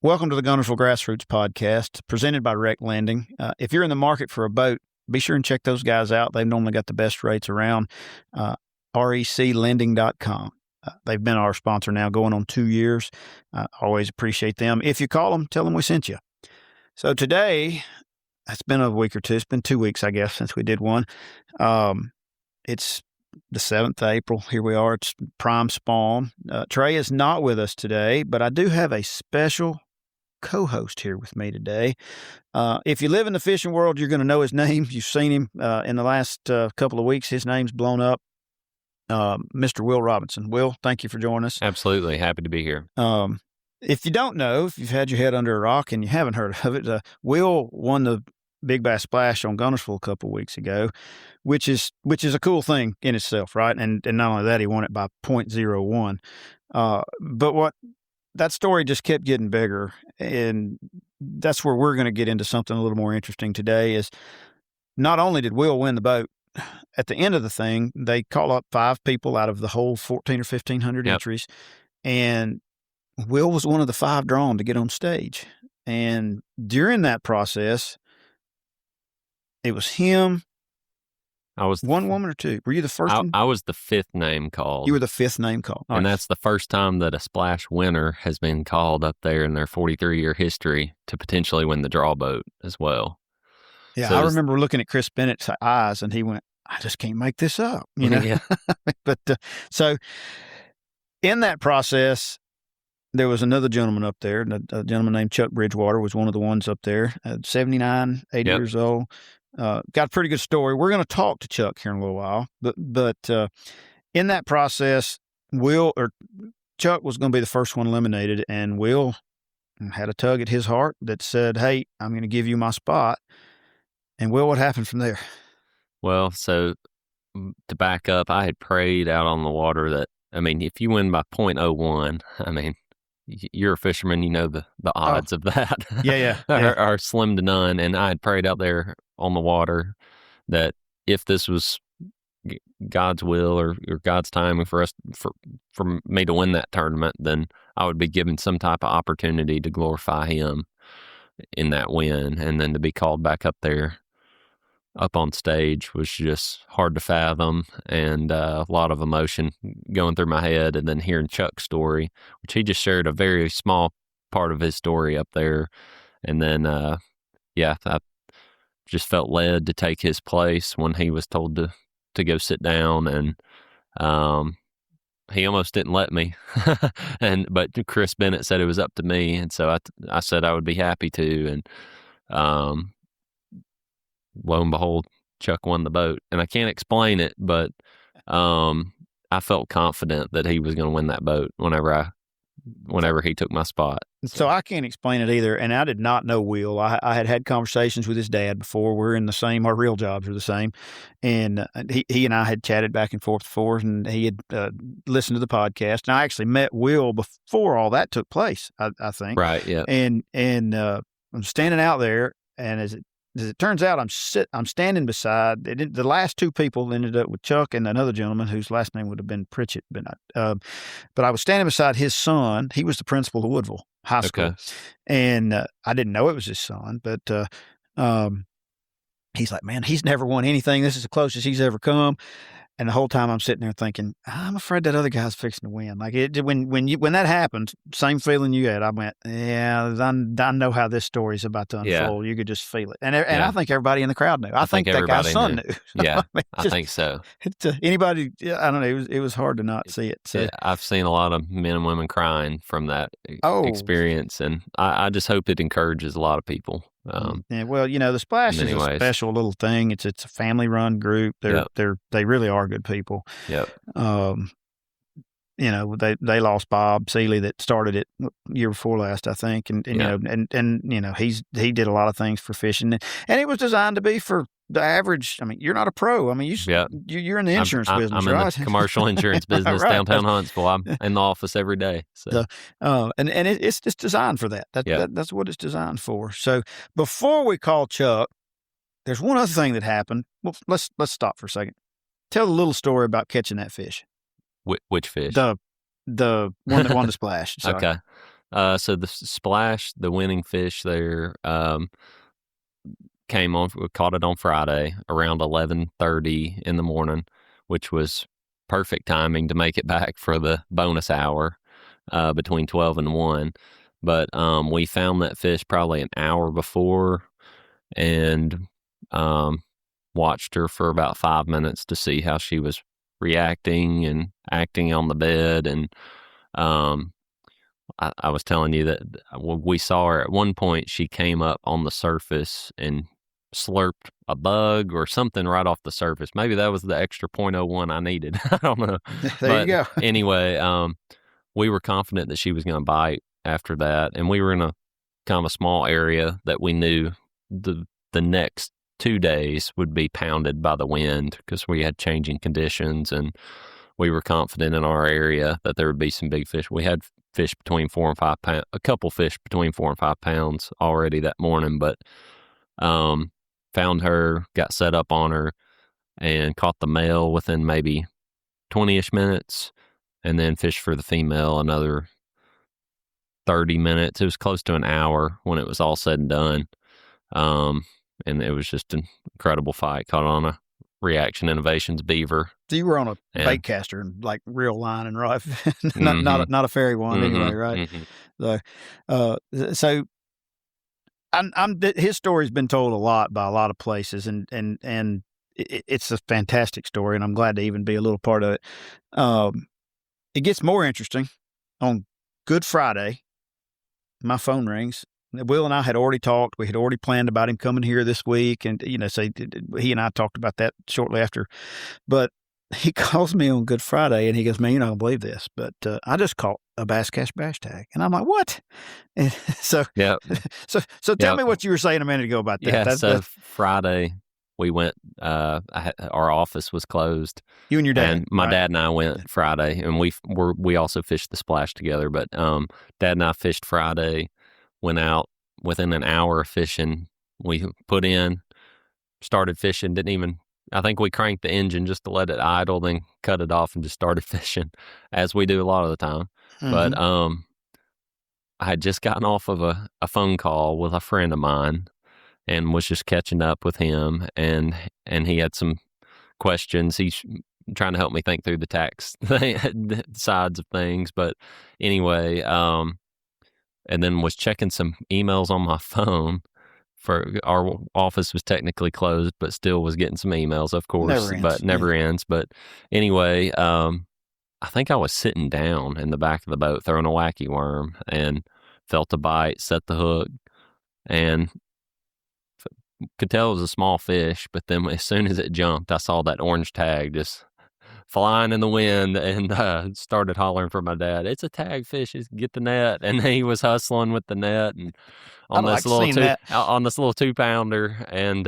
Welcome to the Guntersville Grassroots Podcast, presented by Rec Lending. If you're in the market for a boat, be sure and check those guys out. They've normally got the best rates around. REClending.com. They've been our sponsor now going on 2 years. Always appreciate them. If you call them, tell them we sent you. So today, it's been a week or two. It's been 2 weeks, I guess, since we did one. It's the 7th of April. Here we are. It's prime spawn. Trey is not with us today, but I do have a special co-host here with me today. If you live in the fishing world, you're going to know his name. You've seen him in the last couple of weeks. His name's blown up. Mr. Will Robinson. Will, thank you for joining us. Absolutely. Happy to be here. If you don't know, if you've had your head under a rock and you haven't heard of it, Will won the Big Bass Splash on Guntersville a couple of weeks ago, which is a cool thing in itself, right? And not only that, he won it by .01. But that story just kept getting bigger, and that's where we're going to get into something a little more interesting today. Is not only did Will win the boat, at the end of the thing, they call up 5 people out of the whole 1,400 or 1,500 entries, and Will was one of the 5 drawn to get on stage. And during that process, it was him. I was one woman or 2. Were you the first one? I was the 5th name called. You were the 5th name called. And that's the first time that a splash winner has been called up there in their 43-year history to potentially win the draw boat as well. Yeah, so I remember looking at Chris Bennett's eyes, and he went, I just can't make this up, you know? Yeah. But so in that process, there was another gentleman up there. A gentleman named Chuck Bridgewater was one of the ones up there, 79, 80 years old. Got a pretty good story. We're going to talk to Chuck here in a little while. But in that process, Chuck was going to be the first one eliminated, and Will had a tug at his heart that said, hey, I'm going to give you my spot. And Will, what happened from there? Well, so to back up, I had prayed out on the water that, I mean, if you win by .01, I mean, you're a fisherman, you know the odds of that are slim to none. And I had prayed out there on the water that if this was God's will or God's timing for me to win that tournament, then I would be given some type of opportunity to glorify Him in that win. And then to be called back up there, up on stage, was just hard to fathom, and a lot of emotion going through my head. And then hearing Chuck's story, which he just shared a very small part of his story up there. And then, I just felt led to take his place when he was told to go sit down. And he almost didn't let me. But Chris Bennett said it was up to me. And so I said I would be happy to. And lo and behold, Chuck won the boat. And I can't explain it, but I felt confident that he was going to win that boat whenever he took my spot. So I can't explain it either. And I did not know Will. I had conversations with his dad before. We're in the same, our real jobs are the same. And he and I had chatted back and forth before, and he had listened to the podcast. And I actually met Will before all that took place, I think. Right, yeah. And I'm standing out there, and as it turns out, I'm standing beside the last 2 people. Ended up with Chuck and another gentleman whose last name would have been Pritchett, but I was standing beside his son. He was the principal of Woodville High School, okay. And I didn't know it was his son, but he's like, man, he's never won anything. This is the closest he's ever come. And the whole time I'm sitting there thinking, I'm afraid that other guy's fixing to win. Like when that happened, same feeling you had. I went, yeah, I know how this story's about to unfold. Yeah. You could just feel it, and I think everybody in the crowd knew. I think that guy's son knew. Yeah, I think so. Anybody, I don't know. It was hard to not see it. So I've seen a lot of men and women crying from that experience, and I just hope it encourages a lot of people. Well, the Splash is a special little thing. It's a family-run group. They really are good people. Yep. They lost Bob Seeley that started it year before last, I think, and he did a lot of things for fishing, and it was designed to be for the average. I mean, you're not a pro. I mean, you're in the insurance business, I'm right? In the commercial insurance business right. Downtown Huntsville. I'm in the office every day. So. It's just designed for that. That's what it's designed for. So before we call Chuck, there's one other thing that happened. Well, let's stop for a second. Tell a little story about catching that fish. Which fish? The one that won the splash. Sorry. Okay. So the splash, the winning fish there, came on. We caught it on Friday around 11:30 in the morning, which was perfect timing to make it back for the bonus hour between 12 and 1. But we found that fish probably an hour before and watched her for about 5 minutes to see how she was reacting and acting on the bed. And I was telling you that we saw her at one point. She came up on the surface and slurped a bug or something right off the surface. Maybe that was the extra .01 I needed. I don't know. There you go. Anyway, we were confident that she was going to bite after that, and we were in a kind of a small area that we knew the next 2 days would be pounded by the wind because we had changing conditions, and we were confident in our area that there would be some big fish. We had fish between 4 and 5 pounds, a couple fish between 4 and 5 pounds already that morning, but found her, got set up on her, and caught the male within maybe 20-ish minutes, and then fished for the female another 30 minutes. It was close to an hour when it was all said and done. And it was just an incredible fight. Caught on a Reaction Innovations beaver. So you were on a bait caster and like real line and rod, not a fairy one anyway, right? Mm-hmm. So his story's been told a lot by a lot of places, and it's a fantastic story, and I'm glad to even be a little part of it. It gets more interesting. On Good Friday, my phone rings. Will and I had already talked. We had already planned about him coming here this week, and so he and I talked about that shortly after. But he calls me on Good Friday, and he goes, "Man, you're not gonna believe this, but I just caught a Bass Cash Bash tag." And I'm like, "What?" And so tell me what you were saying a minute ago about that. Yeah, Friday we went. Our office was closed. You and your dad, and my dad and I went Friday, and we also fished the splash together. But Dad and I fished Friday. Went out within an hour of fishing. We put in, started fishing, I think we cranked the engine just to let it idle, then cut it off and just started fishing, as we do a lot of the time. Mm-hmm. But I had just gotten off of a phone call with a friend of mine and was just catching up with him, and he had some questions. He's trying to help me think through the tax sides of things. But anyway, and then was checking some emails on my phone. For our office was technically closed, but still was getting some emails, of course, never ends. But anyway, I think I was sitting down in the back of the boat throwing a wacky worm and felt a bite, set the hook, and could tell it was a small fish. But then as soon as it jumped, I saw that orange tag just flying in the wind, and started hollering for my dad. "It's a tag fish. Get the net." And he was hustling with the net and on this little 2-pounder, and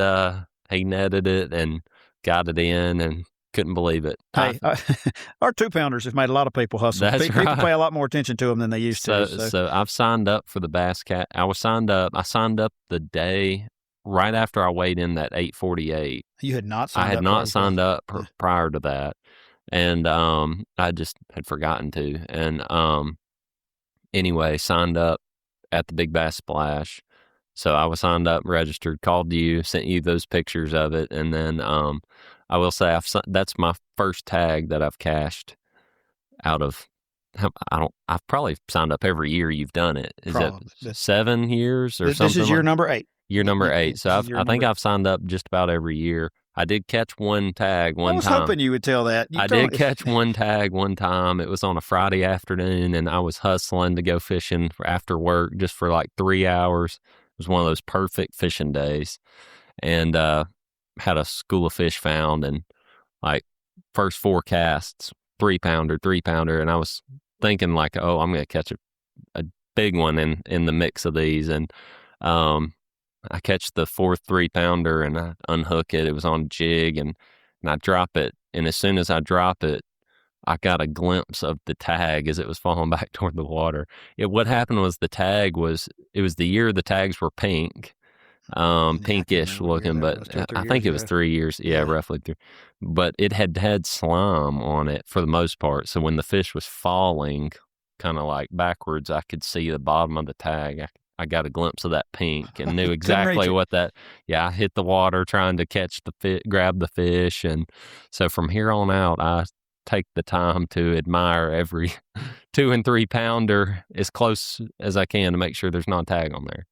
he netted it and got it in, and couldn't believe it. Hey, our 2-pounders have made a lot of people hustle. People pay a lot more attention to them than they used to. So I've signed up for the Bass Cat. I signed up the day right after I weighed in that 848. You had not signed up? I had not signed up prior to that. And I just had forgotten to. And anyway, signed up at the Big Bass Splash. So I was signed up, registered, called you, sent you those pictures of it. And then I will say that's my first tag that I've cashed out of. I've probably signed up every year you've done it. Is it 7 years or something? This is year number 8. Year number 8. So I think I've signed up just about every year. I did catch one tag one time. I was hoping you would tell that. I did catch one tag one time. It was on a Friday afternoon, and I was hustling to go fishing after work just for like 3 hours. It was one of those perfect fishing days, and had a school of fish found, and like first 4 casts, 3-pounder, and I was thinking like, oh, I'm going to catch a big one in the mix of these, and I catch the 4th 3-pounder and I unhook it. It was on a jig, and I drop it. And as soon as I drop it, I got a glimpse of the tag as it was falling back toward the water. What happened was it was the year the tags were pink, pinkish looking, but I think it was 3 years. Yeah, roughly 3. But it had slime on it for the most part. So when the fish was falling kind of like backwards, I could see the bottom of the tag. I got a glimpse of that pink and knew Couldn't reach exactly it. what that. Yeah, I hit the water trying to catch grab the fish, and so from here on out, I take the time to admire every 2 and 3 pounder as close as I can to make sure there's not a tag on there.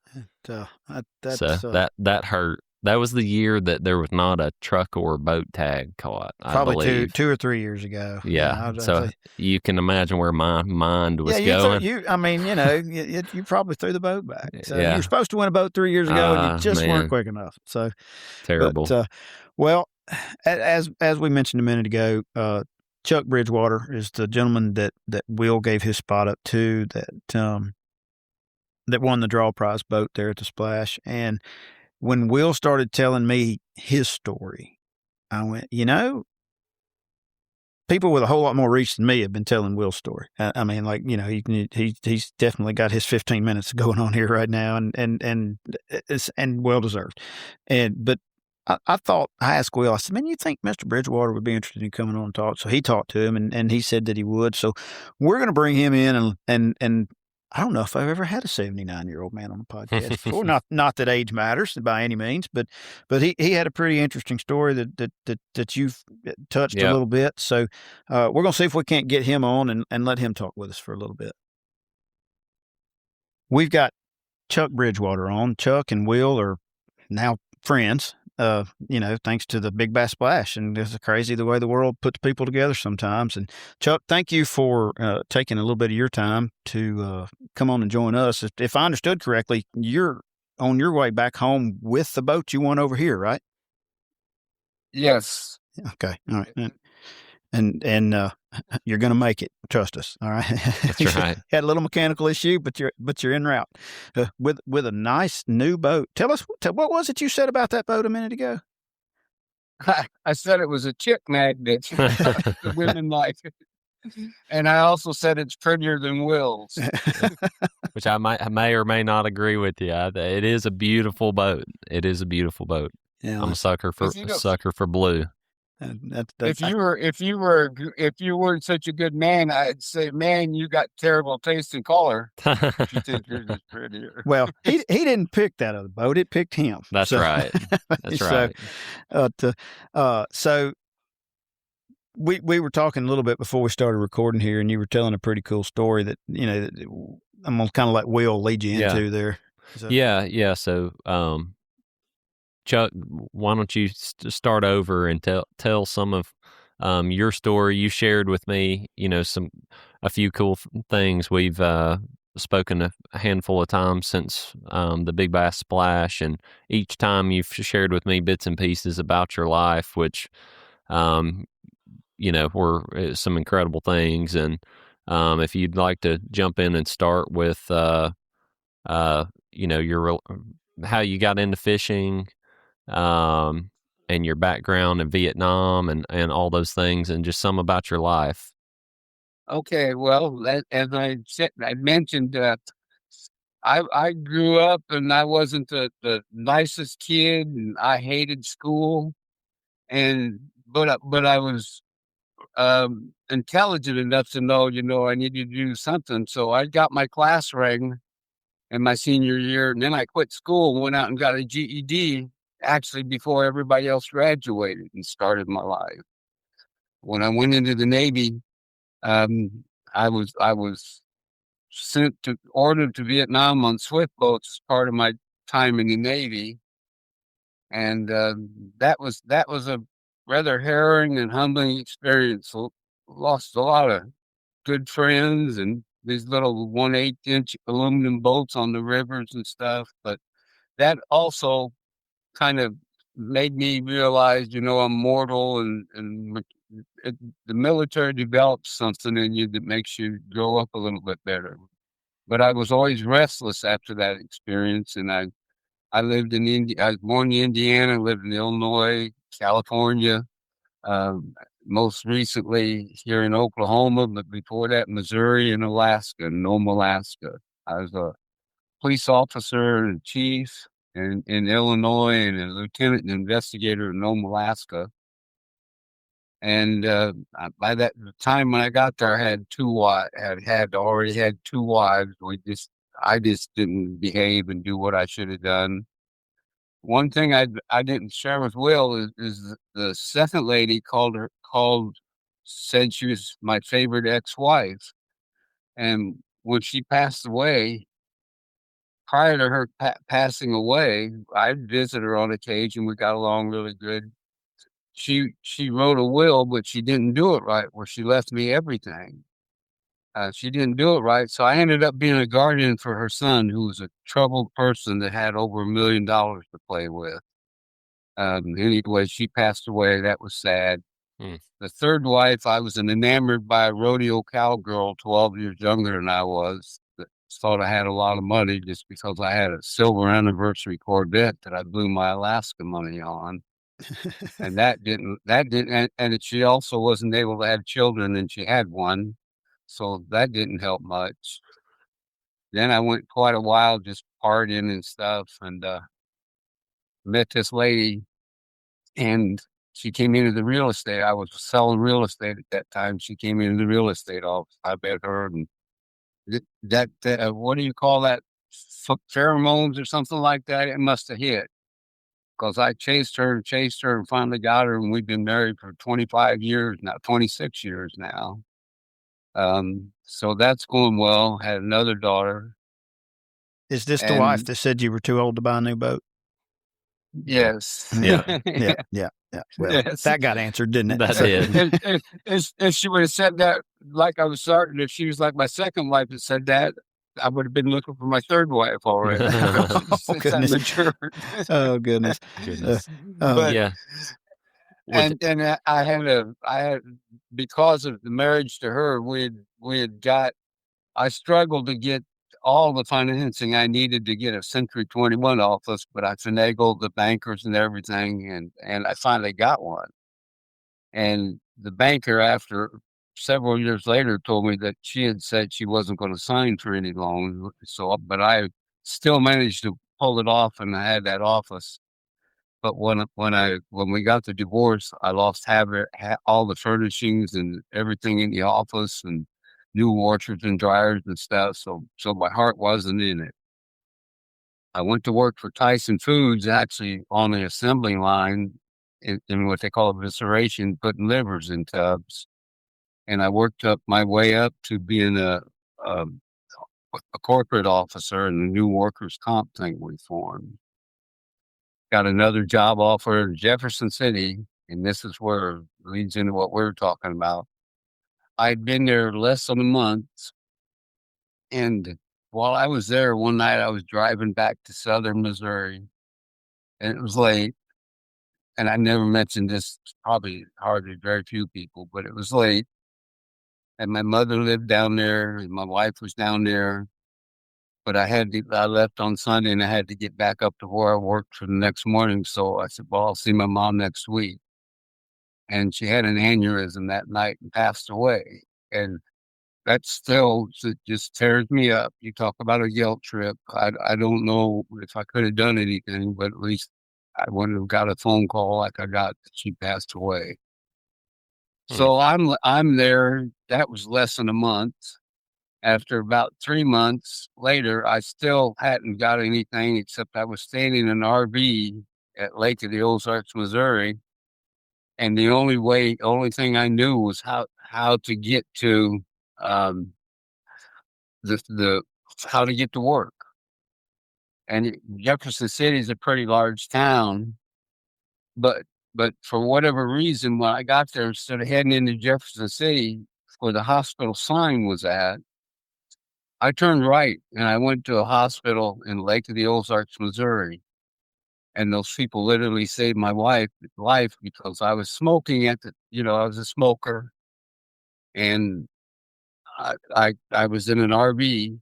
That's So that hurt. That was the year that there was not a truck or boat tag caught, I probably believe. 2 or 3 years ago. Yeah. I'd So say. you can imagine where my mind was Yeah, going. I mean, you probably threw the boat back. So you were Yeah. supposed to win a boat 3 years ago, and you just weren't Man, quick enough. So, terrible. but well, as we mentioned a minute ago, Chuck Bridgewater is the gentleman that Will gave his spot up to that won the draw prize boat there at the Splash. And when Will started telling me his story, I went, people with a whole lot more reach than me have been telling Will's story. I mean, like, he's definitely got his 15 minutes going on here right now, and it's well deserved. But I thought, I asked Will, I said, man, you think Mr. Bridgewater would be interested in coming on and talk? So he talked to him, and he said that he would. So we're going to bring him in, and I don't know if I've ever had a 79-year-old man on the podcast before. Not that age matters by any means, but he had a pretty interesting story that you've touched a little bit. So we're going to see if we can't get him on and let him talk with us for a little bit. We've got Chuck Bridgewater on. Chuck and Will are now friends. Thanks to the Big Bass Splash, and it's crazy the way the world puts people together sometimes. And Chuck, thank you for taking a little bit of your time to come on and join us. If I understood correctly, you're on your way back home with the boat you won over here, right? Yes. Okay. All right. And you're going to make it. Trust us. All right. That's right. Had a little mechanical issue, but you're en route with a nice new boat. Tell us what was it you said about that boat a minute ago? I said it was a chick magnet. The women like it. And I also said it's prettier than Will's. Which I may or may not agree with you. It is a beautiful boat. It is a beautiful boat. Yeah, I'm a sucker for blue. If you weren't such a good man, I'd say, man, you got terrible taste in color. If you think yours is prettier. Well, he didn't pick that other boat; it picked him. That's right. That's right. So we were talking a little bit before we started recording here, and you were telling a pretty cool story that I'm gonna kind of let Will lead you into there. Yeah. So, Chuck, why don't you start over and tell some of your story? You shared with me, a few cool things. We've spoken a handful of times since the Big Bass Splash, and each time you've shared with me bits and pieces about your life, which were some incredible things. And if you'd like to jump in and start with your how you got into fishing, and your background in Vietnam and all those things, and just some about your life. Okay, well, as I mentioned, I grew up and I wasn't the nicest kid, and I hated school, but I was intelligent enough to know, I needed to do something. So I got my class ring in my senior year, and then I quit school and went out and got a GED. Actually, before everybody else graduated, and started my life. When I went into the Navy, I was ordered to Vietnam on swift boats as part of my time in the Navy, and that was a rather harrowing and humbling experience. Lost a lot of good friends and these little 1/8-inch aluminum boats on the rivers and stuff, but that also kind of made me realize, I'm mortal, and the military develops something in you that makes you grow up a little bit better. But I was always restless after that experience, and I lived in India. I was born in Indiana, lived in Illinois, California, most recently here in Oklahoma, but before that, Missouri and Alaska, Nome, Alaska. I was a police officer and chief in Illinois, and a lieutenant and investigator in Nome, Alaska. And by that the time when I got there, I had already had two wives. I just didn't behave and do what I should have done. One thing I didn't share with Will is the second lady said she was my favorite ex-wife, and when she passed away, prior to her passing away, I'd visit her on occasion. We got along really good. She wrote a will, but she didn't do it right, where she left me everything. She didn't do it right, so I ended up being a guardian for her son, who was a troubled person that had over $1 million to play with. Anyway, she passed away. That was sad. The third wife, I was enamored by a rodeo cowgirl 12 years younger than I was, that thought I had a lot of money just because I had a silver anniversary Corvette that I blew my Alaska money on. And and she also wasn't able to have children, and she had one. So that didn't help much. Then I went quite a while just partying and stuff, and met this lady, and she came into the real estate. I was selling real estate at that time. She came into the real estate office. I met her, and what do you call that? Pheromones or something like that. It must have hit, because I chased her and finally got her, and we've been married for 25 years now, 26 years now. So that's going well. Had another daughter. Is this the wife that said you were too old to buy a new boat? Yes. Yeah. Yeah. Well, yes. That got answered, didn't it? That did. If she would have said that, like I was certain, if she was like my second wife that said that, I would have been looking for my third wife already. Oh, goodness. Oh, goodness. But, yeah. And I had because of the marriage to her, I struggled to get all the financing I needed to get a Century 21 office, but I finagled the bankers and everything, and I finally got one. And the banker, after several years later, told me that she had said she wasn't going to sign for any loan. So, but I still managed to pull it off, and I had that office. But when we got the divorce, I lost all the furnishings and everything in the office, and new washers and dryers and stuff. So my heart wasn't in it. I went to work for Tyson Foods, actually on the assembly line in what they call evisceration, putting livers in tubs. And I worked up my way up to being a corporate officer in the new workers' comp thing we formed. Got another job offer in Jefferson City, and this is where it leads into what we're talking about. I'd been there less than a month, and while I was there one night, I was driving back to southern Missouri, and it was late, and I never mentioned this, probably hardly very few people, but it was late, and my mother lived down there, and my wife was down there, but I left on Sunday, and I had to get back up to where I worked for the next morning. So I said, well, I'll see my mom next week. And she had an aneurysm that night and passed away. And that still just tears me up. You talk about a guilt trip. I don't know if I could have done anything, but at least I wouldn't have got a phone call like I got that she passed away. So I'm there. That was less than a month. After about 3 months later, I still hadn't got anything, except I was staying in an RV at Lake of the Ozarks, Missouri. And the only thing I knew was how to get to how to get to work. And Jefferson City is a pretty large town, but for whatever reason, when I got there, instead of heading into Jefferson City where the hospital sign was at, I turned right and I went to a hospital in Lake of the Ozarks, Missouri. And those people literally saved my life because I was smoking I was a smoker. And I was in an RV,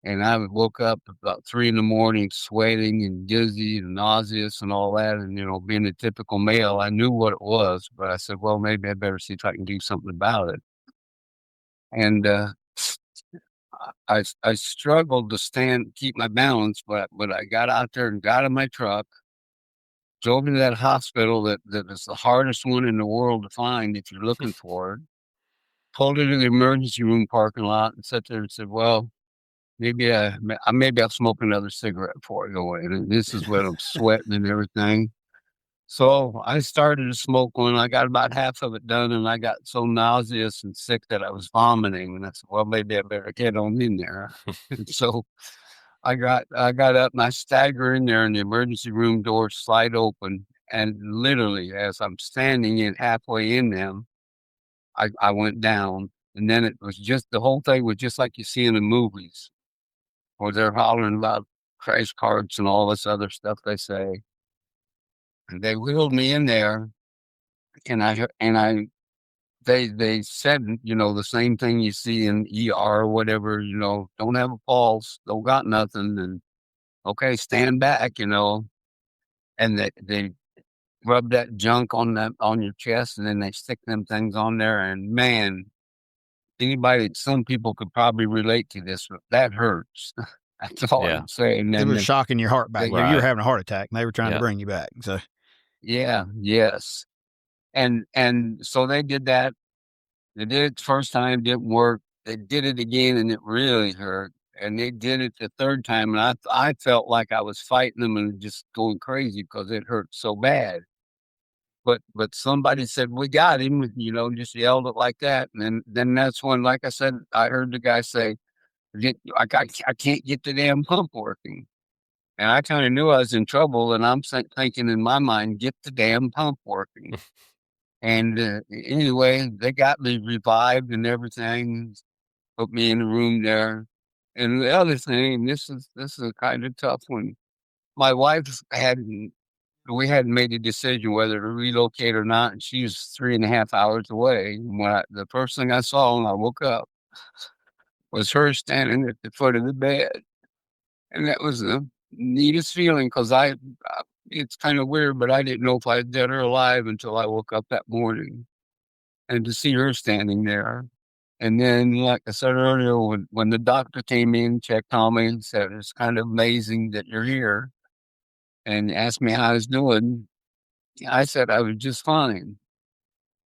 and I woke up about 3 a.m, sweating and dizzy and nauseous and all that. And, being a typical male, I knew what it was, but I said, well, maybe I better see if I can do something about it. And, I struggled to keep my balance, but I got out there and got in my truck, drove into that hospital that is the hardest one in the world to find if you're looking for it. Pulled into the emergency room parking lot and sat there and said, "Well, maybe I'll smoke another cigarette before I go in." And this is when I'm sweating and everything. So I started to smoke one. I got about half of it done, and I got so nauseous and sick that I was vomiting. And I said, "Well, maybe I better get on in there." And so I got up and I stagger in there, and the emergency room doors slide open. And literally, as I'm standing in halfway in them, I went down. And then it was just the whole thing was just like you see in the movies, where they're hollering about crash carts and all this other stuff they say. And they wheeled me in there, and they said, the same thing you see in ER or whatever, don't have a pulse, don't got nothing, and okay, stand back, and they rub that junk on your chest, and then they stick them things on there, and man, some people could probably relate to this, but that hurts. That's all I'm saying. It was shocking your heart back. You were having a heart attack, and they were trying to bring you back. So, yeah, yes. And so they did that. They did it the first time, didn't work. They did it again, and it really hurt. And they did it the third time, and I felt like I was fighting them and just going crazy because it hurt so bad. But somebody said, "We got him," just yelled it like that. And then that's when, like I said, I heard the guy say, I can't get the damn pump working. And I kind of knew I was in trouble, and I'm thinking in my mind, get the damn pump working. And anyway, they got me revived and everything, put me in the room there. And the other thing, this is a kind of tough one. My wife we hadn't made a decision whether to relocate or not, and she was 3.5 hours away. The first thing I saw when I woke up was her standing at the foot of the bed. And that was the neatest feeling because it's kind of weird, but I didn't know if I was dead or alive until I woke up that morning. And to see her standing there. And then, like I said earlier, when the doctor came in, checked on me and said, "It's kind of amazing that you're here," and asked me how I was doing, I said I was just fine.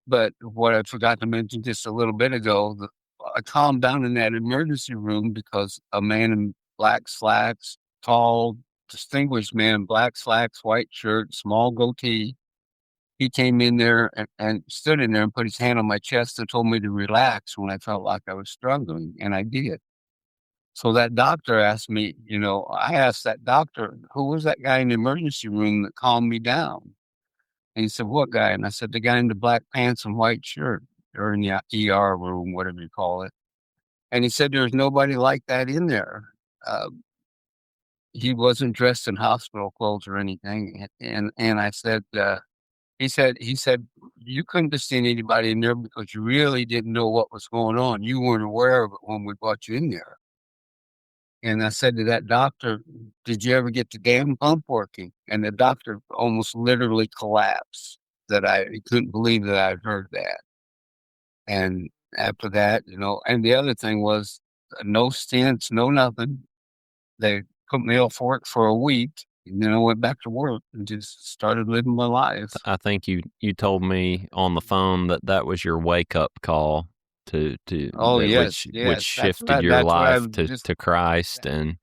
But what I forgot to mention just a little bit ago, I calmed down in that emergency room because a man in black slacks, tall, distinguished man, black slacks, white shirt, small goatee. He came in there and stood in there and put his hand on my chest and told me to relax when I felt like I was struggling, and I did. So that doctor asked me, I asked that doctor, who was that guy in the emergency room that calmed me down? And he said, "What guy?" And I said, "The guy in the black pants and white shirt, or in the ER room, whatever you call it." And he said, "There's nobody like that in there." He wasn't dressed in hospital clothes or anything. And I said, he said, "You couldn't have seen anybody in there because you really didn't know what was going on. You weren't aware of it when we brought you in there." And I said to that doctor, "Did you ever get the damn pump working?" And the doctor almost literally collapsed that he couldn't believe that I'd heard that. And after that, and the other thing was no stents, no nothing. They put me off work for a week. And then I went back to work and just started living my life. I think you told me on the phone that was your wake up call yes, which shifted your life to Christ and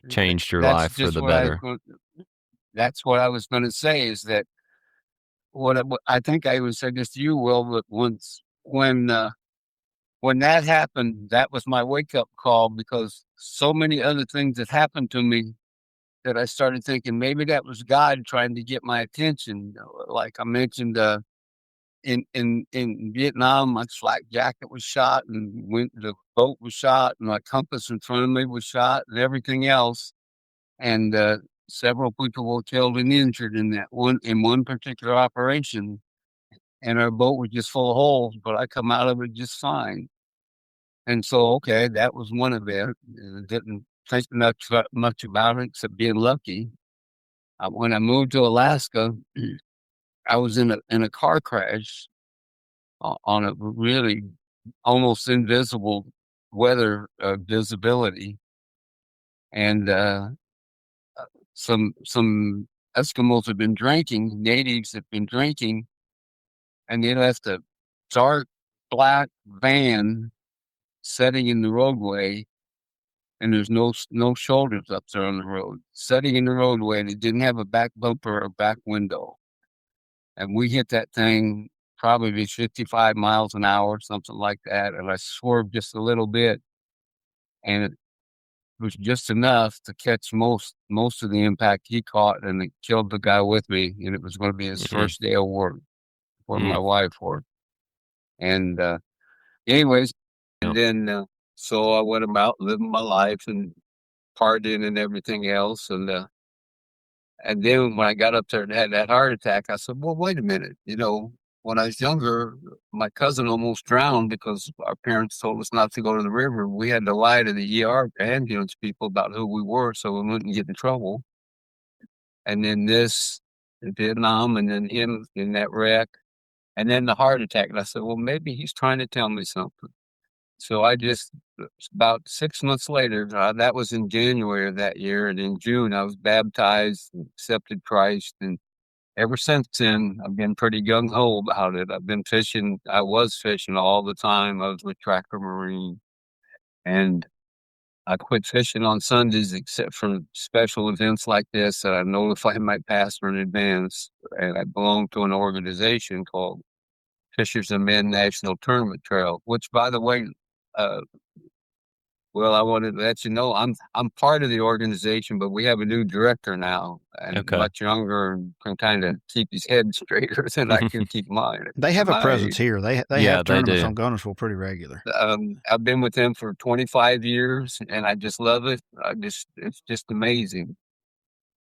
changed your life for the better. That's what I was going to say is that what I think I would say this to you, Will, but when that happened, that was my wake up call because so many other things had happened to me that I started thinking maybe that was God trying to get my attention. Like I mentioned, in Vietnam, my flak jacket was shot, and the boat was shot, and my compass in front of me was shot, and everything else. And several people were killed and injured in one particular operation. And our boat was just full of holes, but I come out of it just fine. And so, okay, that was one event. Didn't think much about it except being lucky. When I moved to Alaska, I was in a car crash on a really almost invisible weather visibility, and some Eskimos have been drinking, natives have been drinking, and they left a dark black van setting in the roadway, and there's no shoulders up there on the road, setting in the roadway, and it didn't have a back bumper or back window. And we hit that thing probably 55 miles an hour, something like that. And I swerved just a little bit, and it was just enough to catch most of the impact he caught, and it killed the guy with me. And it was going to be his first day of work for my wife worked. And anyways, and then so I went about living my life and partying and everything else. And then when I got up there and had that heart attack, I said, well, wait a minute. You know, when I was younger, my cousin almost drowned because our parents told us not to go to the river. We had to lie to the ER ambulance people about who we were so we wouldn't get in trouble. And then this in Vietnam, and then him in that wreck, and then the heart attack. And I said, well, maybe he's trying to tell me something. So I just, about 6 months later, that was in January of that year. And in June, I was baptized and accepted Christ. And ever since then, I've been pretty gung-ho about it. I've been fishing. I was fishing all the time. I was with Tracker Marine. And I quit fishing on Sundays except for special events like this that I notify my pastor in advance. And I belong to an organization called Fishers and Men National Tournament Trail, which, by the way, well, I wanted to let you know I'm part of the organization, but we have a new director now, and much younger, and can kind of keep his head straighter than I can keep mine. They have a presence here. They have tournaments on Guntersville pretty regular. I've been with them for 25 years, and I just love it. It's just amazing.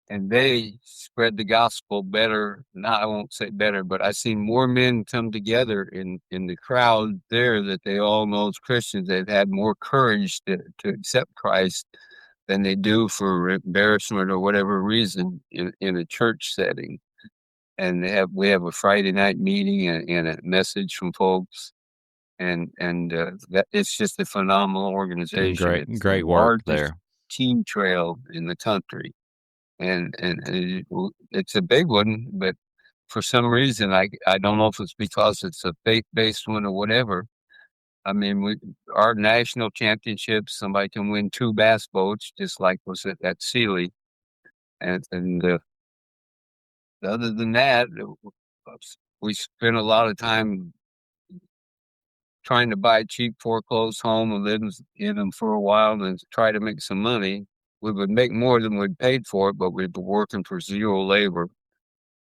And they spread the gospel better. Not, I won't say better, but I've seen more men come together in the crowd there that they all know as Christians. They've had more courage to accept Christ than they do for embarrassment or whatever reason in a church setting. And we have a Friday night meeting and a message from folks. And that it's just a phenomenal organization. Great work there. Team trail in the country. And it's a big one, but for some reason, I don't know if it's because it's a faith-based one or whatever. I mean, our national championships, somebody can win 2 bass boats, just like was at Sealy. And other than that, we spent a lot of time trying to buy cheap foreclosed home and live in them for a while and try to make some money. We would make more than we'd paid for it, but we'd be working for zero labor.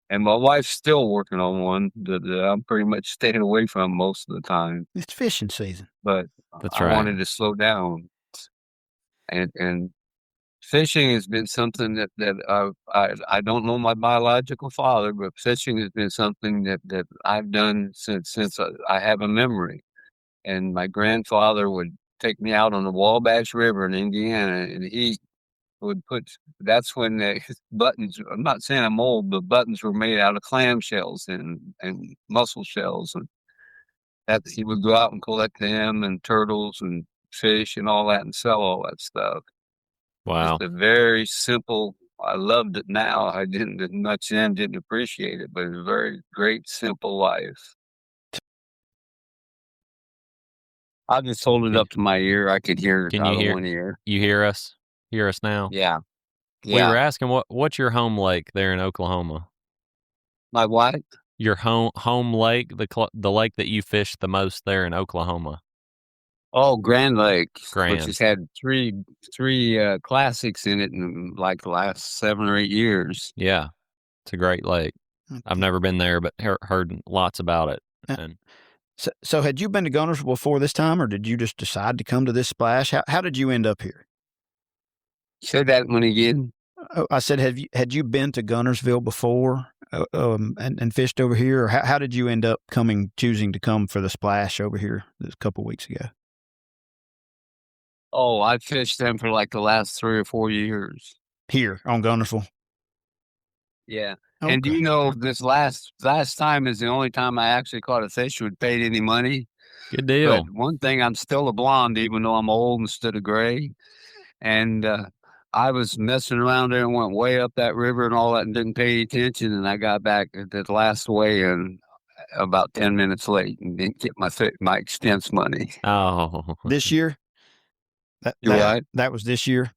And my wife's still working on one that I'm pretty much staying away from most of the time. It's fishing season. But I wanted to slow down. And fishing has been something that I don't know my biological father, but fishing has been something that I've done since I have a memory. And my grandfather would take me out on the Wabash River in Indiana, and he would that's when the buttons, I'm not saying I'm old, but buttons were made out of clam shells and mussel shells. And that he would go out and collect them and turtles and fish and all that and sell all that stuff. Wow. Just a very simple, I loved it now. I didn't much then, didn't appreciate it, but it was a very great, simple life. I just hold it up to my ear. I could hear it out of one ear. You hear us? Hear us now? Yeah. We were asking what's your home lake there in Oklahoma? My what? Your home lake, the lake that you fish the most there in Oklahoma. Oh, Grand Lake, which has had three classics in it in like the last 7 or 8 years. Yeah, it's a great lake. Okay. I've never been there, but heard lots about it. And so had you been to Guntersville before this time, or did you just decide to come to this splash? How did you end up here? Say that one again. I said, had you been to Guntersville before and fished over here, or how did you end up choosing to come for the splash over here a couple of weeks ago? Oh, I fished them for like the last 3 or 4 years here on Guntersville. Yeah, okay. And do you know this last time is the only time I actually caught a fish who paid any money. Good deal. But one thing, I'm still a blonde, even though I'm old instead of gray, and I was messing around there and went way up that river and all that and didn't pay any attention. And I got back at the last weigh-in about 10 minutes late and didn't get my expense money. Oh, This year? That was this year?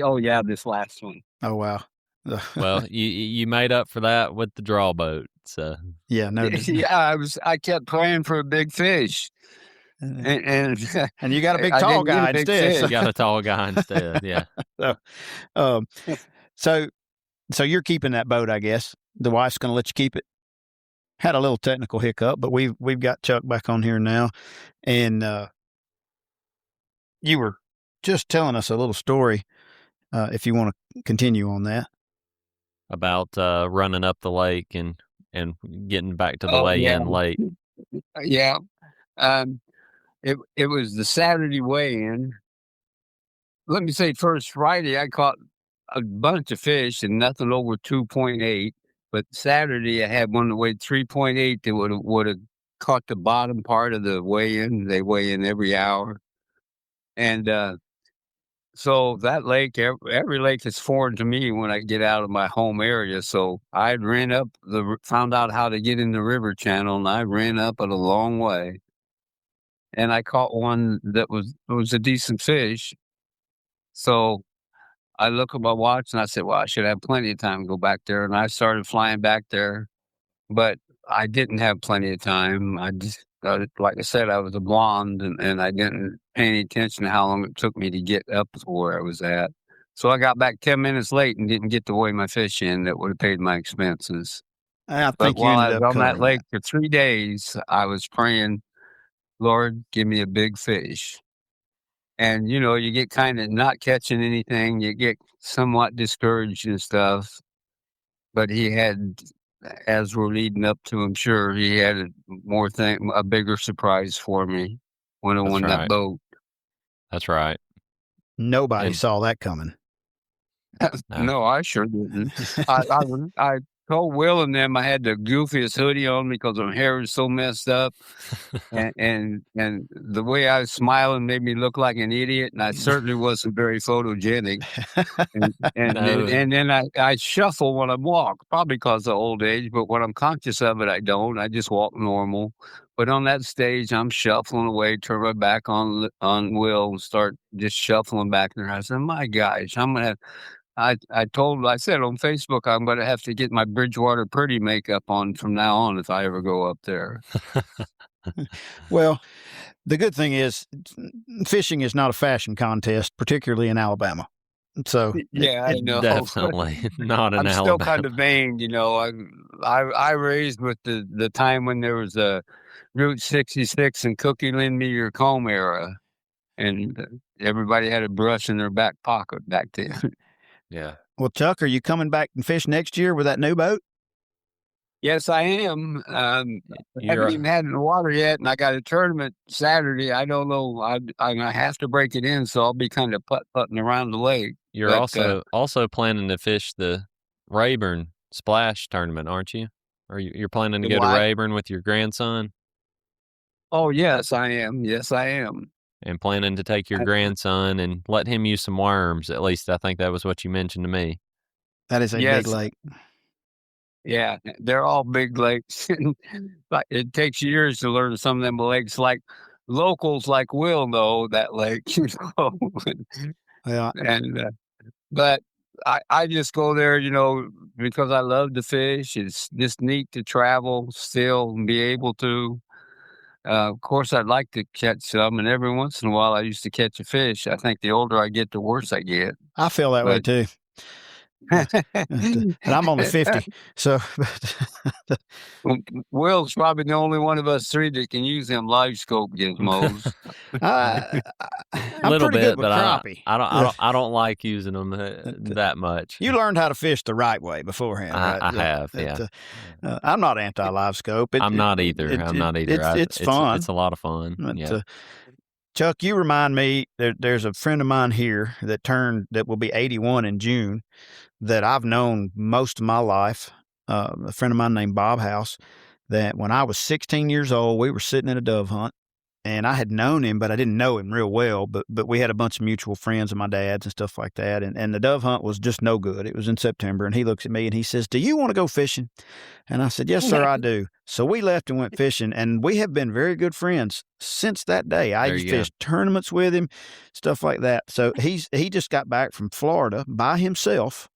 Oh, yeah, this last one. Oh, wow. well, you made up for that with the draw boat. So yeah, no. Yeah, I kept praying for a big fish. And you got a big tall guy instead. You got a tall guy instead. Yeah. So you're keeping that boat, I guess. The wife's going to let you keep it. Had a little technical hiccup, but we've got Chuck back on here now, and you were just telling us a little story. If you want to continue on that about running up the lake and getting back to the weigh-in late. Yeah. It was the Saturday weigh-in. Let me say first, Friday I caught a bunch of fish and nothing over 2.8. But Saturday I had one that weighed 3.8 that would have caught the bottom part of the weigh-in. They weigh in every hour. And so that lake, every lake is foreign to me when I get out of my home area. So I found out how to get in the river channel, and I ran up it a long way. And I caught one that was a decent fish. So I look at my watch and I said, well, I should have plenty of time to go back there. And I started flying back there, but I didn't have plenty of time. I just, like I said, I was a blonde and I didn't pay any attention to how long it took me to get up to where I was at. So I got back 10 minutes late and didn't get to weigh my fish in that would have paid my expenses. But while I was on that lake for 3 days, I was praying, Lord, give me a big fish. And, you get kind of not catching anything. You get somewhat discouraged and stuff. But he had, as we're leading up to, I'm sure, he had a bigger surprise for me when I won that boat. That's right. Nobody saw that coming. No, I sure didn't. I told Will and them I had the goofiest hoodie on because my hair was so messed up, and the way I was smiling made me look like an idiot, and I certainly wasn't very photogenic. And then I shuffle when I walk, probably because of old age, but when I'm conscious of it, I don't. I just walk normal. But on that stage, I'm shuffling away, turn my back on Will, and start just shuffling back there. I said, "My gosh, I'm gonna." I said on Facebook, I'm going to have to get my Bridgewater pretty makeup on from now on if I ever go up there. Well, the good thing is fishing is not a fashion contest, particularly in Alabama. So yeah, I know. Definitely not in Alabama. I'm still kind of vain, I raised with the time when there was a Route 66 and Cookie Lend Me Your Comb era, and everybody had a brush in their back pocket back then. Yeah. Well, Chuck, are you coming back and fish next year with that new boat? Yes, I am. I haven't even had it in the water yet, and I got a tournament Saturday. I don't know. I have to break it in, so I'll be kind of putt-putting around the lake. You're also planning to fish the Rayburn Splash tournament, aren't you? Or you're planning to go to Rayburn with your grandson? Oh, yes, I am. Yes, I am. And planning to take your grandson and let him use some worms. At least I think that was what you mentioned to me. That is a big lake. Yeah, they're all big lakes. But it takes years to learn some of them lakes. Like locals like Will know that lake, Yeah. But I just go there, because I love to fish. It's just neat to travel still and be able to. Of course, I'd like to catch some, and every once in a while I used to catch a fish. I think the older I get, the worse I get. I feel that way too. And I'm only 50, so Will's probably the only one of us three that can use them live scope gizmos. A little bit, but I don't like using them that much. You learned how to fish the right way beforehand, right? I have, yeah. I'm not anti-live scope. I'm not either. It's fun. It's a lot of fun. Yeah. Chuck, you remind me, there's a friend of mine here that will be 81 in June that I've known most of my life, a friend of mine named Bob House, that when I was 16 years old, we were sitting in a dove hunt, and I had known him, but I didn't know him real well. But we had a bunch of mutual friends of my dad's and stuff like that. And the dove hunt was just no good. It was in September, and he looks at me and he says, "Do you want to go fishing?" And I said, "Yes, sir, I do." So we left and went fishing, and we have been very good friends since that day. I just fished tournaments with him, stuff like that. So he just got back from Florida by himself,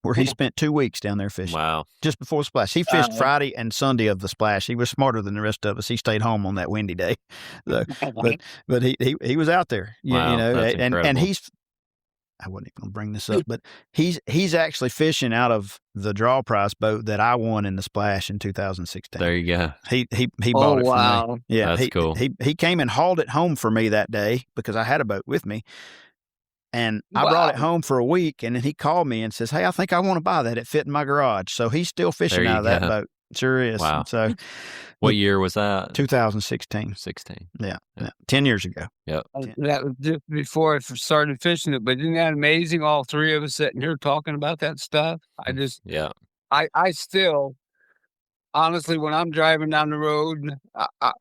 where he spent 2 weeks down there fishing. Wow. Just before the splash. He fished Friday and Sunday of the splash. He was smarter than the rest of us. He stayed home on that windy day. So, but he was out there. Wow, you know, that's and he's, I wasn't even going to bring this up, but he's actually fishing out of the draw prize boat that I won in the splash in 2016. There you go. He bought it for me. Yeah, that's cool. He came and hauled it home for me that day because I had a boat with me. And I brought it home for a week, and then he called me and says, "Hey, I think I want to buy that. It fit in my garage." So he's still fishing out of that boat. Sure is. Wow. So, what year was that? 2016. 16. Yeah. 10 years ago. Yep. That was just before I started fishing it. But isn't that amazing? All three of us sitting here talking about that stuff. I still, honestly, when I'm driving down the road,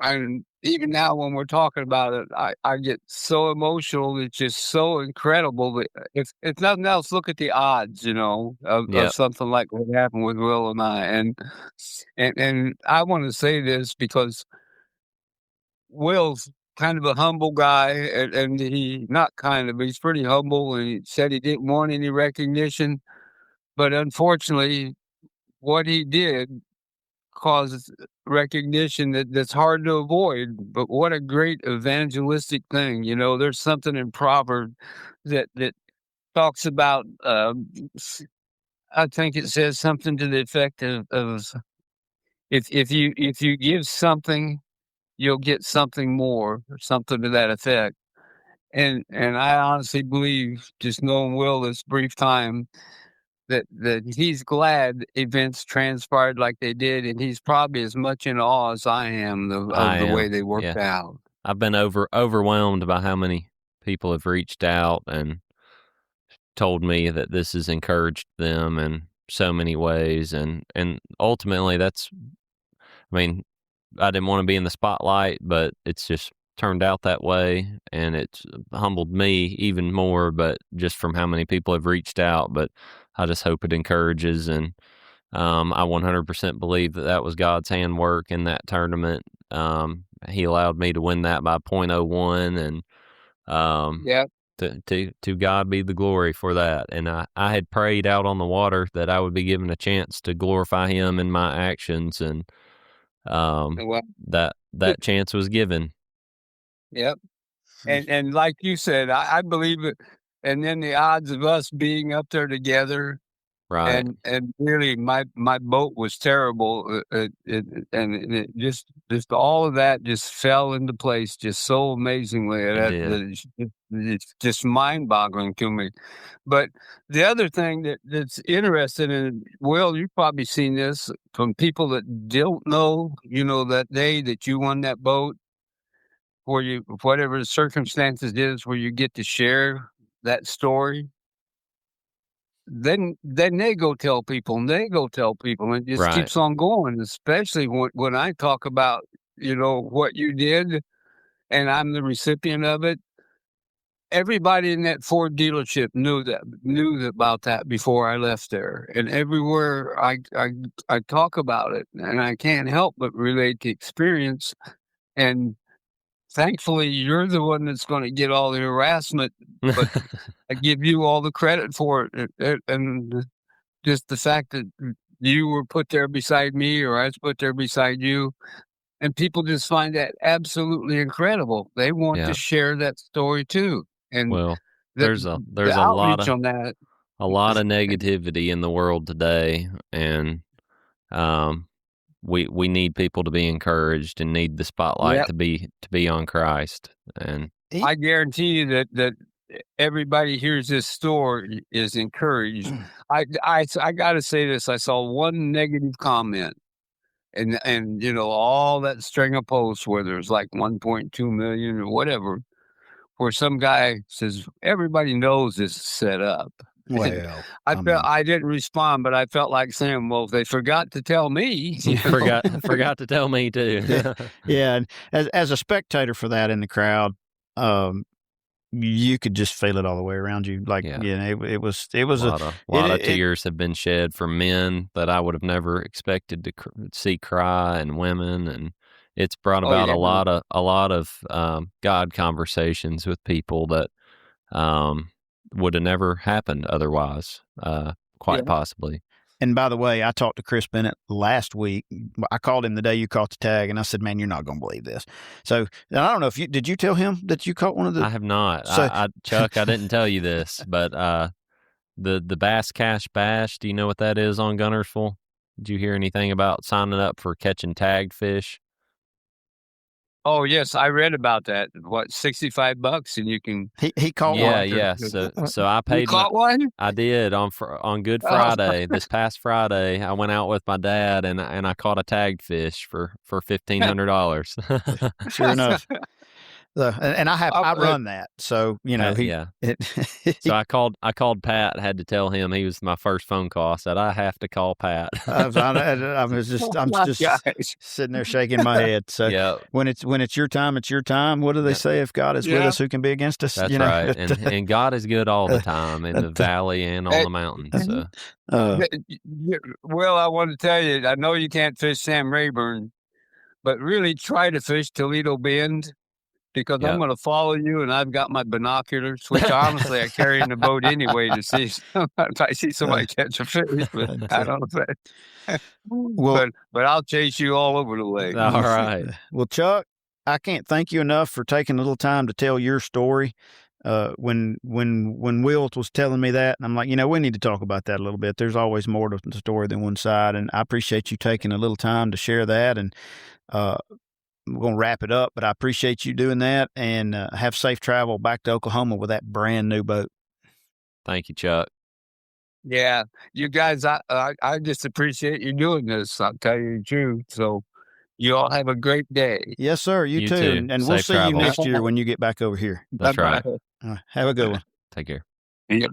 and even now when we're talking about it, I get so emotional. It's just so incredible. But if nothing else, look at the odds, of something like what happened with Will and I. And I want to say this because Will's kind of a humble guy, and he's pretty humble, and he said he didn't want any recognition. But unfortunately, what he did causes recognition that's hard to avoid. But what a great evangelistic thing. There's something in Proverbs that talks about, I think it says something to the effect of if you give something, you'll get something more, or something to that effect. And I honestly believe, just knowing Will this brief time, that he's glad events transpired like they did, and he's probably as much in awe as I am of the way they worked out. I've been overwhelmed by how many people have reached out and told me that this has encouraged them in so many ways, and ultimately I didn't want to be in the spotlight, but it's just turned out that way, and it's humbled me even more, but just from how many people have reached out. But I just hope it encourages, and I 100% believe that was God's handwork in that tournament. He allowed me to win that by .01, and to God be the glory for that. And I had prayed out on the water that I would be given a chance to glorify Him in my actions, and that chance was given. Yep. And like you said, I believe it. And then the odds of us being up there together, right? And really, my boat was terrible, and it just all of that just fell into place just so amazingly. It's just mind-boggling to me. But the other thing that's interesting, and Will, you've probably seen this from people that don't know, that day that you won that boat, where you, whatever the circumstances is, where you get to share that story, then they go tell people, and they go tell people, and it just keeps on going. Especially when I talk about, what you did, and I'm the recipient of it. Everybody in that Ford dealership knew about that before I left there, and everywhere I talk about it, and I can't help but relate the experience. And thankfully, you're the one that's going to get all the harassment, but I give you all the credit for it. And just the fact that you were put there beside me, or I was put there beside you, and people just find that absolutely incredible. They want to share that story too. And there's a lot of negativity in the world today, and we need people to be encouraged, and need the spotlight to be on Christ. And I guarantee you that everybody hears this story is encouraged. I got to say this. I saw one negative comment, and all that string of posts where there's like 1.2 million or whatever, where some guy says everybody knows this is set up. Well, I didn't respond, but I felt like saying, "Well, they forgot to tell me." Forgot to tell me too. Yeah, and as a spectator for that in the crowd, you could just feel it all the way around you. Like, it was a lot of tears have been shed for men that I would have never expected to see cry, and women, and it's brought about a lot of God conversations with people that would have never happened otherwise, quite possibly. And by the way, I talked to Chris Bennett last week. I called him the day you caught the tag, and I said, "Man, you're not going to believe this." So, and I don't know if did you tell him that you caught one of the? I have not. So, Chuck, I didn't tell you this, but the Bass Cash Bash. Do you know what that is on Guntersville? Did you hear anything about signing up for catching tagged fish? Oh yes, I read about that. What, $65, and you can. He caught one. Yeah. So I paid. You caught one? I did on Good Friday. This past Friday, I went out with my dad and I caught a tagged fish for $1,500. Sure enough. And I run that, so So I called Pat. Had to tell him, he was my first phone call. I said, I have to call Pat. I'm just sitting there shaking my head. So when it's your time, it's your time. What do they say? If God is with us, who can be against us? That's right. And God is good all the time in the valley and on the mountains. So. Well, I want to tell you, I know you can't fish Sam Rayburn, but really try to fish Toledo Bend. Because I'm going to follow you, and I've got my binoculars, which honestly I carry in the boat anyway to see if I see somebody catch a fish. But I don't know. But I'll chase you all over the lake. All right. Well, Chuck, I can't thank you enough for taking a little time to tell your story. When Wilt was telling me that, and I'm like, we need to talk about that a little bit. There's always more to the story than one side, and I appreciate you taking a little time to share that. And we're going to wrap it up, but I appreciate you doing that, and have safe travel back to Oklahoma with that brand new boat. Thank you, Chuck. Yeah, you guys, I just appreciate you doing this. I'll tell you the truth. So you all have a great day. Yes, sir. You too. And we'll see you next year when you get back over here. That's right. Have a good one. Take care. Yeah.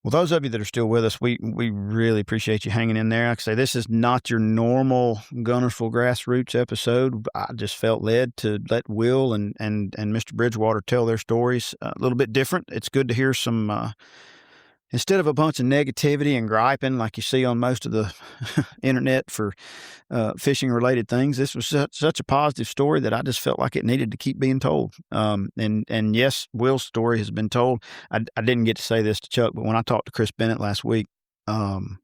Well, those of you that are still with us, we really appreciate you hanging in there. Like I say, this is not your normal Guntersville Grassroots episode. I just felt led to let Will and Mr. Bridgewater tell their stories a little bit different. It's good to hear some, instead of a bunch of negativity and griping like you see on most of the internet for fishing related things. This was such a positive story that I just felt like it needed to keep being told. And yes, Will's story has been told. I didn't get to say this to Chuck, but when I talked to Chris Bennett last week, the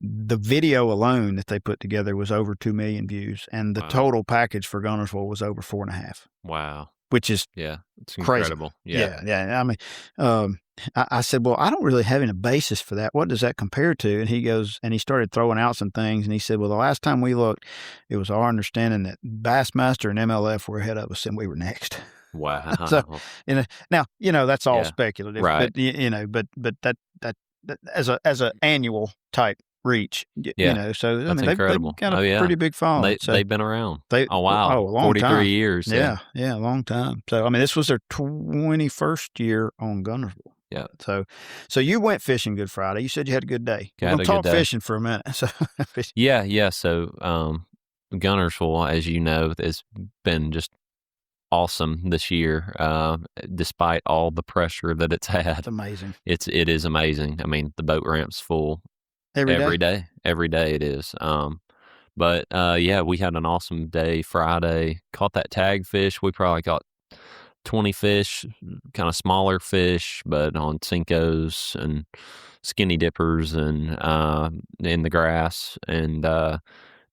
video alone that they put together was over 2 million views, and the total package for Guntersville was over 4.5. Wow. Which is it's incredible. Crazy. Yeah. I mean, I said, well, I don't really have any basis for that. What does that compare to? And he goes, and he started throwing out some things, and he said, well, the last time we looked, it was our understanding that Bassmaster and MLF were ahead of us, and we were next. Wow. So, now, that's all speculative, right? But that as a annual type reach, so that's incredible. They've got a pretty big following. They've been around. A long 43 time. years. Yeah, a long time. So I mean, this was their 21st year on Guntersville. Yeah. So you went fishing Good Friday. You said you had a good day. We're gonna talk fishing for a minute. So yeah. So Guntersville, as you know, has been just awesome this year, despite all the pressure that it's had. It's amazing. It is amazing. I mean, the boat ramp's full every day. Every day it is. But we had an awesome day Friday. Caught that tag fish. We probably caught 20 fish, kind of smaller fish, but on Cincos and skinny dippers and in the grass. And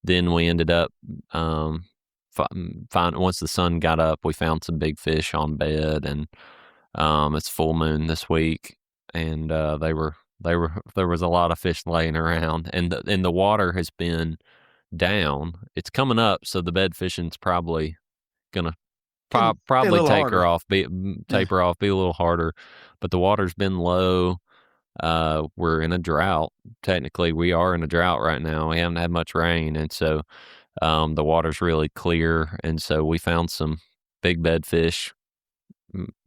then we ended up once the sun got up, we found some big fish on bed, and it's full moon this week, and there was a lot of fish laying around, and the water has been down. It's coming up, so the bed fishing's probably gonna probably taper off, be a little harder, but the water's been low. We're in a drought. Technically, we are in a drought right now. We haven't had much rain, and so the water's really clear, and so we found some big bed fish.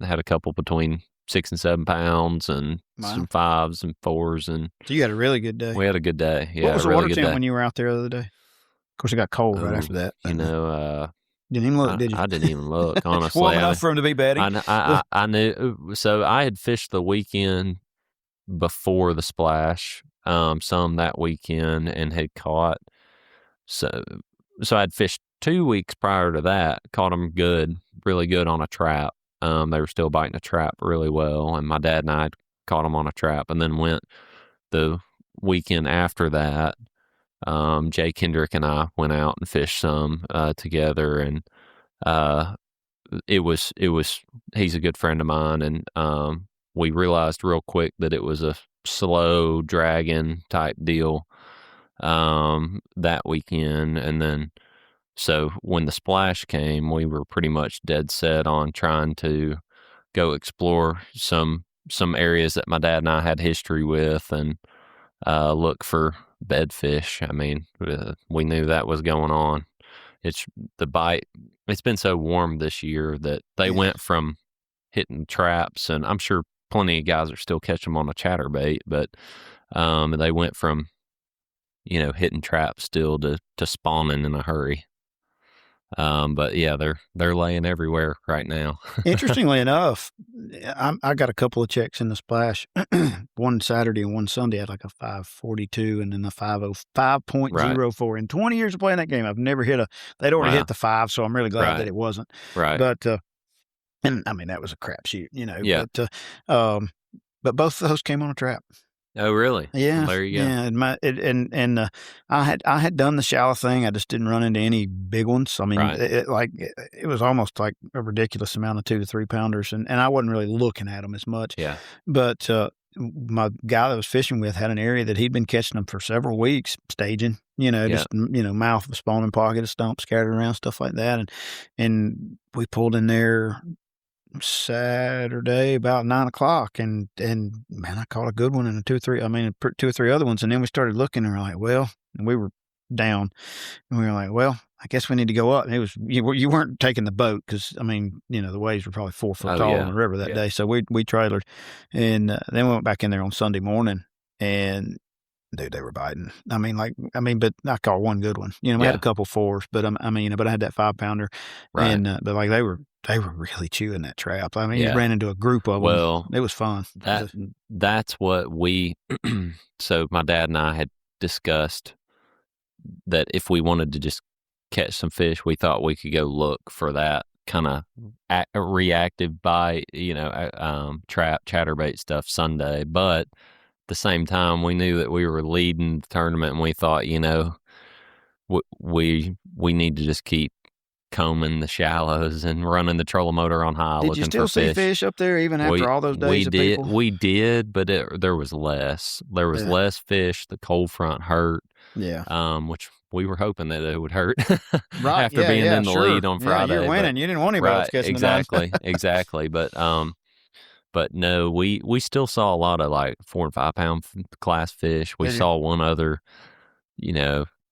Had a couple between 6 and 7 pounds and some 5s and 4s. And so you had a really good day. We had a good day. Yeah, what was the really water temp when you were out there the other day? Of course, it got cold right after that. You know, didn't even look, did you? I didn't even look, honestly. Warm enough for him to be betting. I knew. So I had fished the weekend before the splash, some that weekend, and had caught. So I'd fished 2 weeks prior to that, caught them really good on a trap. They were still biting a trap really well, and my dad and I caught them on a trap, and then went the weekend after that. Jay Kendrick and I went out and fished some together, and it was he's a good friend of mine, and we realized real quick that it was a slow dragon type deal that weekend. And then so when the splash came, we were pretty much dead set on trying to go explore some areas that my dad and I had history with, and look for bedfish. I mean, we knew that was going on. It's the bite. It's been so warm this year that they went from hitting traps, and I'm sure plenty of guys are still catching them on a chatterbait, but they went from, hitting traps still to spawning in a hurry. But yeah, they're laying everywhere right now. Interestingly enough, I got a couple of checks in the splash. One Saturday and one Sunday, I had like a 5.42 and then a 5.04. In 20 years of playing that game, I've never hit they'd already hit the 5, so I'm really glad that it wasn't. Right. But, and I mean, that was a crapshoot, Yeah. But both of those came on a trap. Oh, really? Yeah. Well, there you go. Yeah, I had done the shallow thing. I just didn't run into any big ones. I mean, it was almost like a ridiculous amount of 2 to 3 pounders, and I wasn't really looking at them as much. Yeah. But my guy that was fishing with had an area that he'd been catching them for several weeks, staging. Just mouth of a spawning pocket, a stump scattered around, stuff like that, and we pulled in there Saturday about 9:00, and man, I caught a good one and 2 or 3 other ones, and then we started looking, and we're like, well, and we were down, and we were like, well, I guess we need to go up. And it was you weren't taking the boat because the waves were probably 4 foot tall on the river that day, so we trailered, and then we went back in there on Sunday morning, and dude, they were biting. But I caught one good one. We had a couple 4s, but but I had that 5-pounder, right. And but like they were really chewing that trap. You ran into a group of them. Well, it was fun. That's what we. So my dad and I had discussed that if we wanted to just catch some fish, we thought we could go look for that kind of reactive bite, trap, chatterbait stuff Sunday, but the same time, we knew that we were leading the tournament, and we thought, we need to just keep combing the shallows and running the trolling motor on high. Did you still see fish up there even after all those days? We did, but there was less. There was less fish. The cold front hurt. Yeah. Which we were hoping that it would hurt. Right. After being in the lead on Friday. You're winning. You didn't want anybody else catching exactly. But no, we still saw a lot of like 4 and 5 pound class fish. We saw one other,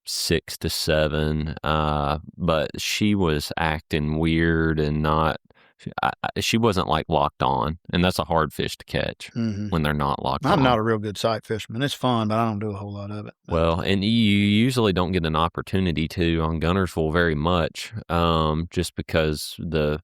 6 to 7. But she was acting weird and not. She wasn't like locked on, and that's a hard fish to catch when they're not locked on. I'm not a real good sight fisherman. It's fun, but I don't do a whole lot of it. Well, and you usually don't get an opportunity to on Guntersville very much, just because the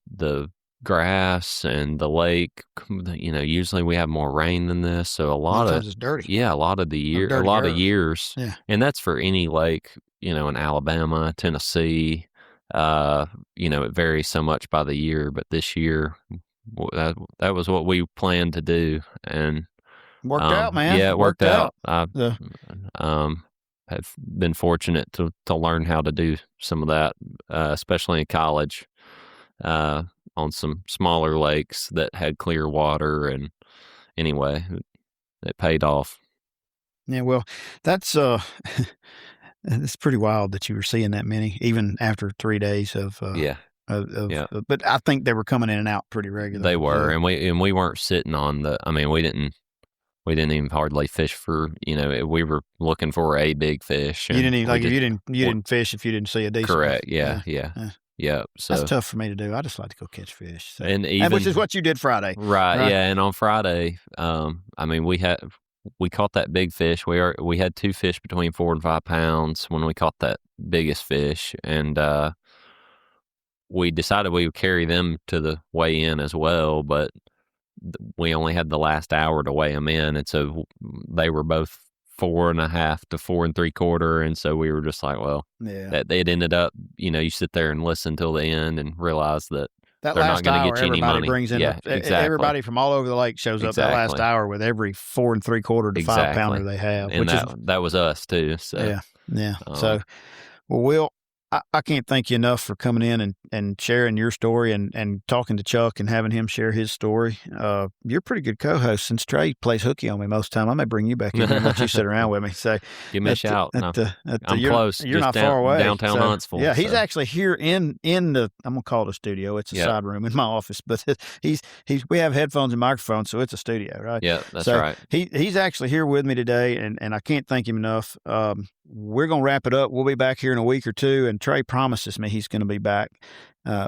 grass and the lake, usually we have more rain than this, so sometimes it's dirty. A lot of years, and that's for any lake, in Alabama, Tennessee. It varies so much by the year, but this year that was what we planned to do, and worked out, man. Yeah, it worked out. I have been fortunate to learn how to do some of that, especially in college. On some smaller lakes that had clear water, and anyway, it paid off. Yeah, well, that's it's pretty wild that you were seeing that many, even after 3 days of. But I think they were coming in and out pretty regularly. They were, and we weren't sitting on the. I mean, we didn't even hardly fish for. We were looking for a big fish. You didn't even, you didn't fish if you didn't see a decent. Correct. Yeah. Yeah. So that's tough for me to do. I just like to go catch fish. So. and even which is what you did Friday. Right. Yeah. And on Friday, I mean, we caught that big fish. We had 2 fish between 4 and 5 pounds when we caught that biggest fish, and we decided we would carry them to the weigh in as well, but we only had the last hour to weigh them in, and so they were both 4.5 to 4 3/4, and so we were just like, well, that it ended up, you sit there and listen till the end and realize that they're not going to get you any money. Brings in exactly. Everybody from all over the lake shows up that last hour with every 4 3/4 to 5 pounder they have, and that was us too. So yeah. So, well, Will, I can't thank you enough for coming in and sharing your story and talking to Chuck and having him share his story. You're a pretty good co-host. Since Trey plays hooky on me most of the time, I may bring you back in and let you sit around with me. So give me a shout. I'm you're, close. You're not far away. Downtown Huntsville. Yeah, he's actually here in the, I'm going to call it a studio. It's a side room in my office, but we have headphones and microphones, so it's a studio, right? Yeah, that's right. He's actually here with me today, and I can't thank him enough. We're going to wrap it up. We'll be back here in a week or two, and Trey promises me he's going to be back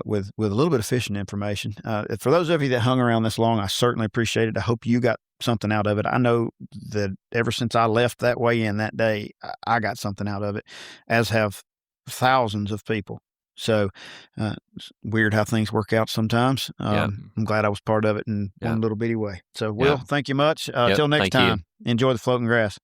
with a little bit of fishing information. For those of you that hung around this long, I certainly appreciate it. I hope you got something out of it. I know that ever since I left that weigh-in that day, I got something out of it, as have thousands of people. So it's weird how things work out sometimes. I'm glad I was part of it in one little bitty way. So, Will, thank you much. Till next time, enjoy the floating grass.